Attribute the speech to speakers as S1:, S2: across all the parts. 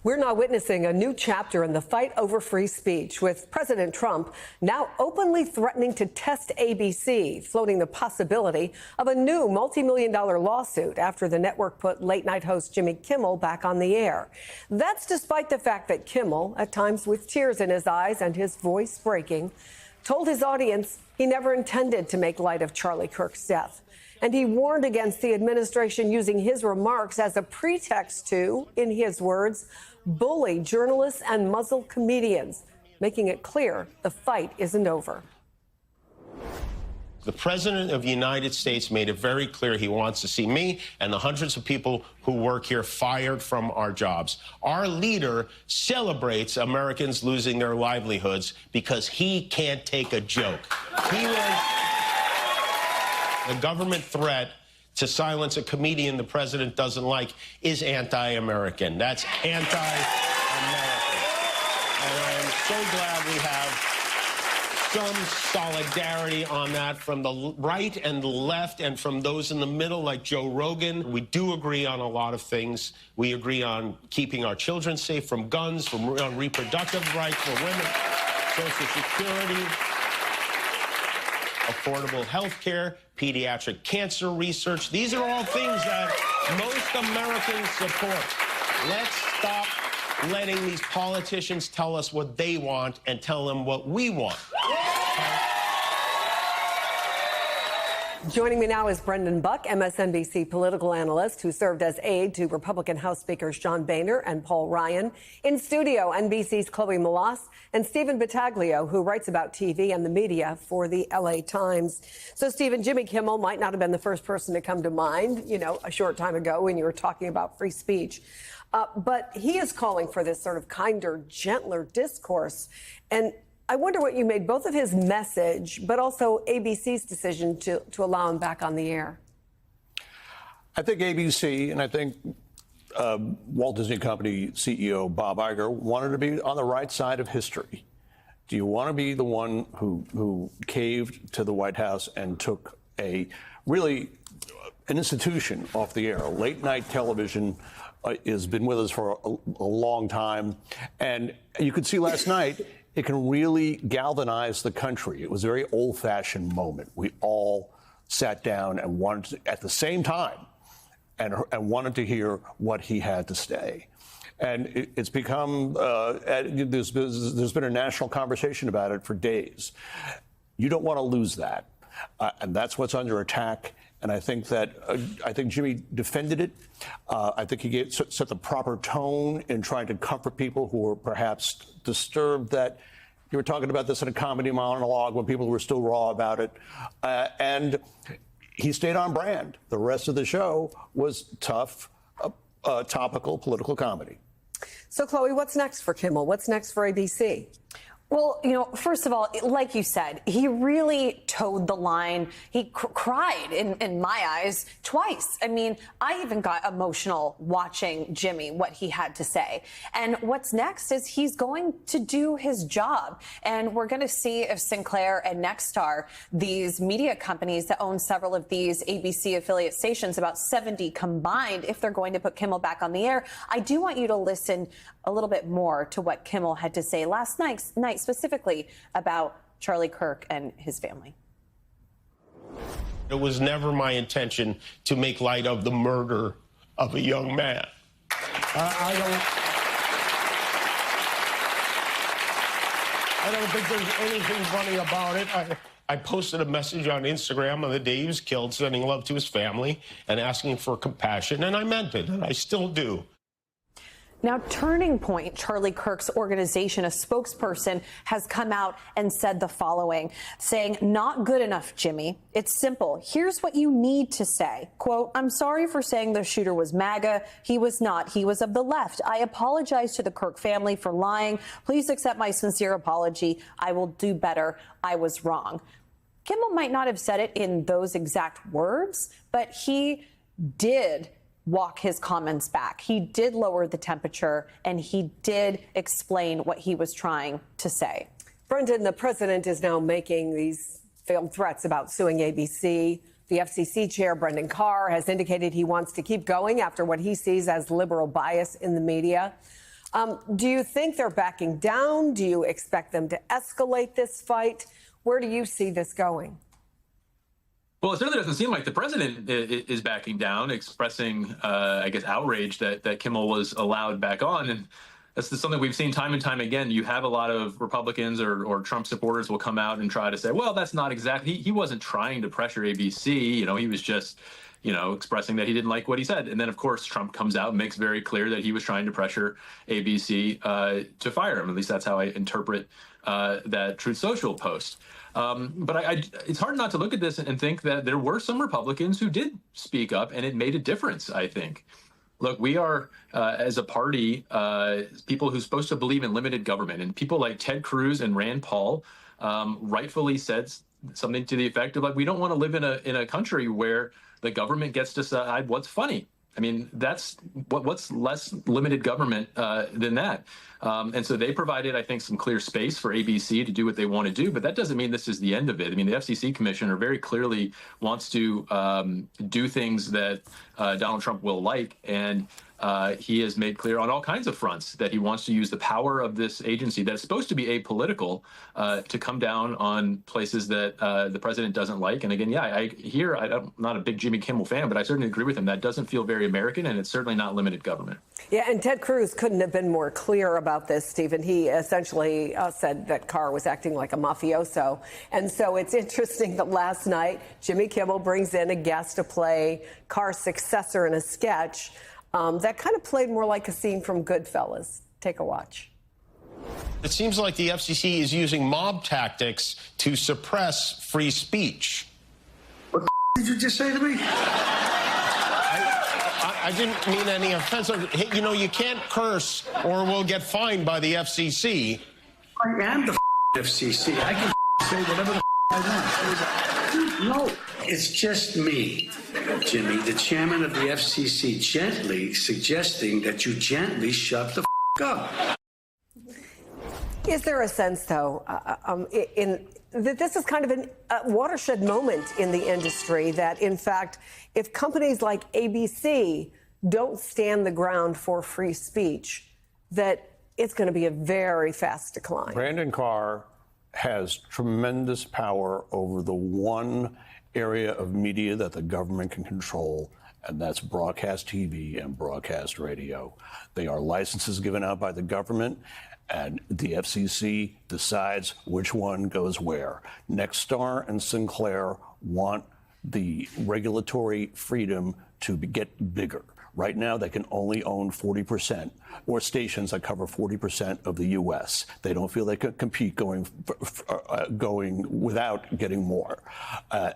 S1: We're now witnessing a new chapter in the fight over free speech, with President Trump now openly threatening to test ABC, floating the possibility of a new multi-million-dollar lawsuit after the network put late-night host Jimmy Kimmel back on the air. That's despite the fact that Kimmel, at times with tears in his eyes and his voice breaking, told his audience he never intended to make light of Charlie Kirk's death. And he warned against the administration using his remarks as a pretext to, in his words, bully journalists and muzzle comedians, making it clear the fight isn't over.
S2: The President of the United States made it very clear he wants to see me and the hundreds of people who work here fired from our jobs. Our leader celebrates Americans losing their livelihoods because he can't take a joke. The government threat to silence a comedian the president doesn't like is anti-American. That's anti-American. And I am so glad we have some solidarity on that from the right and the left and from those in the middle like Joe Rogan. We do agree on a lot of things. We agree on keeping our children safe from guns, on reproductive rights for women, Social Security, affordable health care, pediatric cancer research. These are all things that most Americans support. Let's stop letting these politicians tell us what they want and tell them what we want.
S1: Joining me now is Brendan Buck, MSNBC political analyst who served as aide to Republican House Speakers John Boehner and Paul Ryan. In studio, NBC's Chloe Melas and Stephen Battaglio, who writes about TV and the media for the LA Times. So, Stephen, Jimmy Kimmel might not have been the first person to come to mind, a short time ago when you were talking about free speech. But he is calling for this sort of kinder, gentler discourse. And I wonder what you made both of his message, but also ABC's decision to allow him back on the air.
S3: I think ABC and I think Walt Disney Company CEO Bob Iger wanted to be on the right side of history. Do you want to be the one who caved to the White House and took an institution off the air? Late night television has been with us for a long time. And you could see last night, it can really galvanize the country. It was a very old-fashioned moment. We all sat down and wanted to, at the same time and wanted to hear what he had to say. And it's become, there's been a national conversation about it for days. You don't want to lose that. And that's what's under attack. And I think Jimmy defended it. I think he set the proper tone in trying to comfort people who were perhaps disturbed that you were talking about this in a comedy monologue when people were still raw about it. And he stayed on brand. The rest of the show was tough, topical political comedy.
S1: So, Chloe, what's next for Kimmel? What's next for ABC?
S4: Well, first of all, like you said, he really towed the line. He cried, in my eyes, twice. I mean, I even got emotional watching Jimmy, what he had to say. And what's next is he's going to do his job. And we're going to see if Sinclair and Nexstar, these media companies that own several of these ABC affiliate stations, about 70 combined, if they're going to put Kimmel back on the air. I do want you to listen a little bit more to what Kimmel had to say last night specifically about Charlie Kirk and his family.
S2: It was never my intention to make light of the murder of a young man. I don't think there's anything funny about it. I posted a message on Instagram on the day he was killed, sending love to his family and asking for compassion, and I meant it, and I still do.
S4: Now, Turning Point, Charlie Kirk's organization, a spokesperson, has come out and said the following, saying, "Not good enough, Jimmy. It's simple. Here's what you need to say. Quote, I'm sorry for saying the shooter was MAGA. He was not. He was of the left. I apologize to the Kirk family for lying. Please accept my sincere apology. I will do better. I was wrong." Kimmel might not have said it in those exact words, but he did walk his comments back. He did lower the temperature, and he did explain what he was trying to say.
S1: Brendan, the president is now making these veiled threats about suing ABC. The FCC chair, Brendan Carr, has indicated he wants to keep going after what he sees as liberal bias in the media. Do you think they're backing down? Do you expect them to escalate this fight? Where do you see this going?
S5: Well, it certainly doesn't seem like the president is backing down, expressing, I guess, outrage that Kimmel was allowed back on. And that's something we've seen time and time again. You have a lot of Republicans or Trump supporters will come out and try to say, well, that's not exactly, he wasn't trying to pressure ABC. You know, he was just, you know, expressing that he didn't like what he said. And then, of course, Trump comes out and makes very clear that he was trying to pressure ABC to fire him. At least that's how I interpret that Truth Social post. But it's hard not to look at this and think that there were some Republicans who did speak up, and it made a difference, I think. Look, we are, as a party, people who's supposed to believe in limited government. And people like Ted Cruz and Rand Paul rightfully said something to the effect of, like, we don't want to live in a country where the government gets to decide what's funny. I mean, that's what's less limited government than that. And so they provided, I think, some clear space for ABC to do what they want to do. But that doesn't mean this is the end of it. I mean, the FCC commissioner very clearly wants to do things that Donald Trump will like. And he has made clear on all kinds of fronts that he wants to use the power of this agency that's supposed to be apolitical to come down on places that the president doesn't like. And again, I'm not a big Jimmy Kimmel fan, but I certainly agree with him. That doesn't feel very American, and it's certainly not limited government.
S1: Yeah, and Ted Cruz couldn't have been more clear about this, Stephen. He essentially said that Carr was acting like a mafioso. And so it's interesting that last night Jimmy Kimmel brings in a guest to play Carr's successor in a sketch that kind of played more like a scene from Goodfellas. Take a watch.
S2: It seems like the FCC is using mob tactics to suppress free speech.
S6: What the did you just say to me?
S2: I didn't mean any offense. You know, you can't curse or we'll get fined by the FCC.
S6: I am the FCC. I can say whatever the I want. No, it's just me, Jimmy, the chairman of the FCC, gently suggesting that you gently shut the up.
S1: Is there a sense, though, that this is kind of a watershed moment in the industry, that, in fact, if companies like ABC don't stand the ground for free speech, that it's going to be a very fast decline?
S3: Brandon Carr has tremendous power over the one area of media that the government can control, and that's broadcast TV and broadcast radio. They are licenses given out by the government, and the FCC decides which one goes where. Nexstar and Sinclair want the regulatory freedom to get bigger. Right now, they can only own 40%, or stations that cover 40% of the U.S. They don't feel they can compete going without getting more.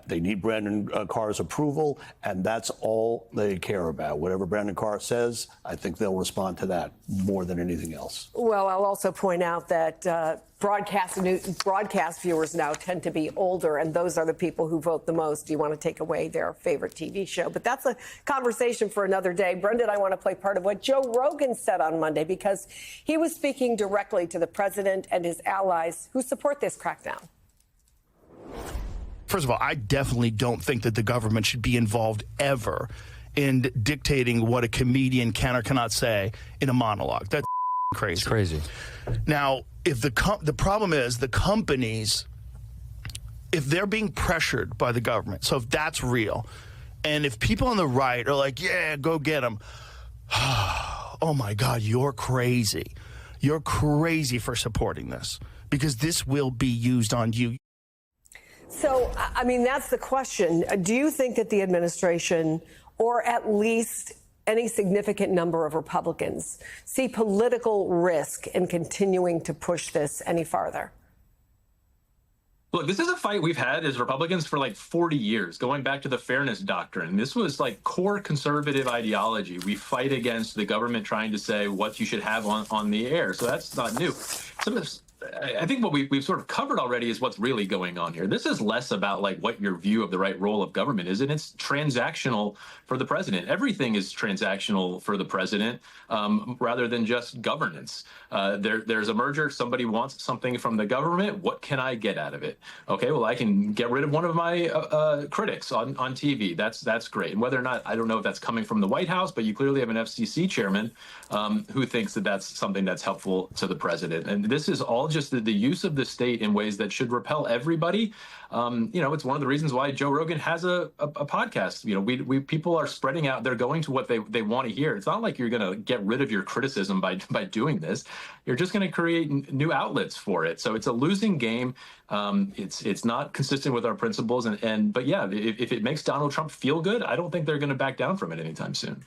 S3: They need Brandon Carr's approval, and that's all they care about. Whatever Brandon Carr says, I think they'll respond to that more than anything else.
S1: Well, I'll also point out that broadcast viewers now tend to be older, and those are the people who vote the most. You want to take away their favorite TV show. But that's a conversation for another day. Brendan, I want to play part of what Joe Rogan said on Monday, because he was speaking directly to the president and his allies who support this crackdown.
S7: First of all, I definitely don't think that the government should be involved ever in dictating what a comedian can or cannot say in a monologue. That's crazy.
S8: It's crazy.
S7: Now, if the problem is the companies, if they're being pressured by the government, so if that's real, and if people on the right are like, yeah, go get them, oh my God, you're crazy. You're crazy for supporting this, because this will be used on you.
S1: So, I mean, that's the question. Do you think that the administration, or at least any significant number of Republicans, see political risk in continuing to push this any farther?
S5: Look, this is a fight we've had as Republicans for like 40 years, going back to the Fairness Doctrine. This was like core conservative ideology. We fight against the government trying to say what you should have on the air. So that's not new. I think what we've sort of covered already is what's really going on here. This is less about like what your view of the right role of government is, and it's transactional for the president. Everything is transactional for the president, rather than just governance. There's a merger. Somebody wants something from the government. What can I get out of it? Okay, well, I can get rid of one of my critics on TV. That's great. And whether or not, I don't know if that's coming from the White House, but you clearly have an FCC chairman who thinks that that's something that's helpful to the president. And this is all just the use of the state in ways that should repel everybody. It's one of the reasons why Joe Rogan has a podcast. We people are spreading out. They're going to what they want to hear. It's not like you're going to get rid of your criticism by doing this. You're just going to create new outlets for it. So it's a losing game. It's not consistent with our principles. But yeah, if it makes Donald Trump feel good, I don't think they're going to back down from it anytime soon.